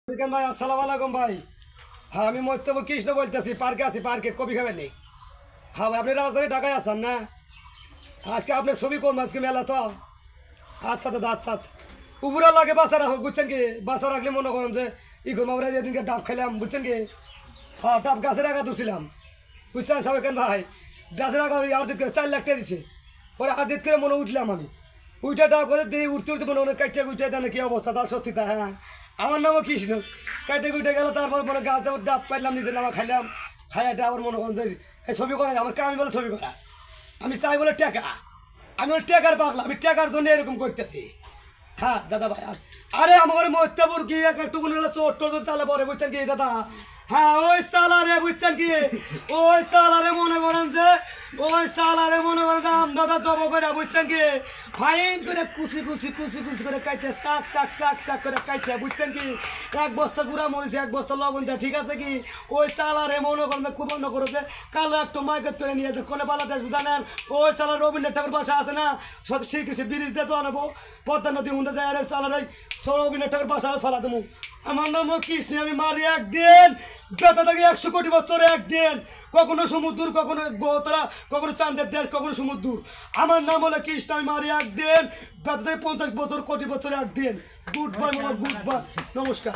ভাই আসসালামু আলাইকুম ভাই। হ্যাঁ আমি মৈত্রপুর কৃষ্ণ বলতেছি, পার্কে আছি, পার্কে কবি খাবেন নি? হ্যাঁ ভাই আপনি রাজধানী ঢাকায় আছেন না? আজকে আপনার ছবি করবো, আজকে মেলা তো। আচ্ছা দাদা, আচ্ছা আচ্ছা। উপরে লাগে বাসা রাখো, বুঝছেন কি? বাসা রাখলে মনে করেন যে ই করবো, আমরা যেদিনকে ডাব খাইলাম, বুঝছেন কি? হ্যাঁ ডাব গাছে রাখা ধরছিলাম, বুঝছেন সবাই কেন ভাই? গাছে রাখা ওই আর্দিত করে 4 লাখ টাকা দিচ্ছে। পরে আর্দিত করে মনে উঠলাম আমি, উইটা ডাব করে দিয়ে উঠতে উঠতে মনে হয় কাইটে কুইটে জানে কি অবস্থা তার, সত্যি তা। হ্যাঁ আমার নামও কৃষ্ণ। কাইটে কুইটে গেল, তারপর মনে গাছ ডাব পাইলাম, নিজের নামা খাইলাম, খাইয়াটা আবার মনে করেন যে এই ছবি করা আমার কামি বলে ছবি করা। আমি চাই বলে টাকা, আমি ওই টাকার পাগলা, আমি টাকার জন্য এরকম করতেছি। হ্যাঁ দাদা ভাই, আরে আমার মস্তাপুর কি একটু চোট টোট তাহলে পরে, বুঝছেন কি দাদা? হ্যাঁ ওই সালারে, বুঝছেন কি? ওই সালারে মনে করেন যে, ওই সালারে মনে করেন আম দাদা জব করে, বুঝছেন কি? ফাইন করে কুচি কুচি কুচি কুচি করে কাইটে শাক শাক শাক শাক করে কাইটে, বুঝছেন কি? 1 বস্তা গুঁড়া মরিছে, 1 বস্তা লবণ দেয়, ঠিক আছে কি? ওই সালারে মনে করেন খুব মনে করেছে কালো একটু মাইকেট করে নিয়ে যে কোনে পালাতে আসবো জানেন? ওই সালার রবীন্দ্র ঠাকুর বাসা আছে না, সব শ্রীকৃষ্ণ ব্রিজ দিয়ে তো আনবো, পদ্মা নদী হুঁদে যায়, আরে সালার ওই রবীন্দ্র ঠাকুর বাসা ফালা দেবো। আমার নাম কৃষ্ণ, আমি মারি একদিন, বেতা থাকে 100 কোটি বছর একদিন, কখনো সমুদ্র, কখনো গোতরা, কখনো চাঁদের দেশ, কখনো সমুদ্র। আমার নাম হলো কৃষ্ণ, আমি মারি একদিন, বেতা থেকে 50 বছর কোটি বছর একদিন। গুড বাই মামা, গুড বাই, নমস্কার।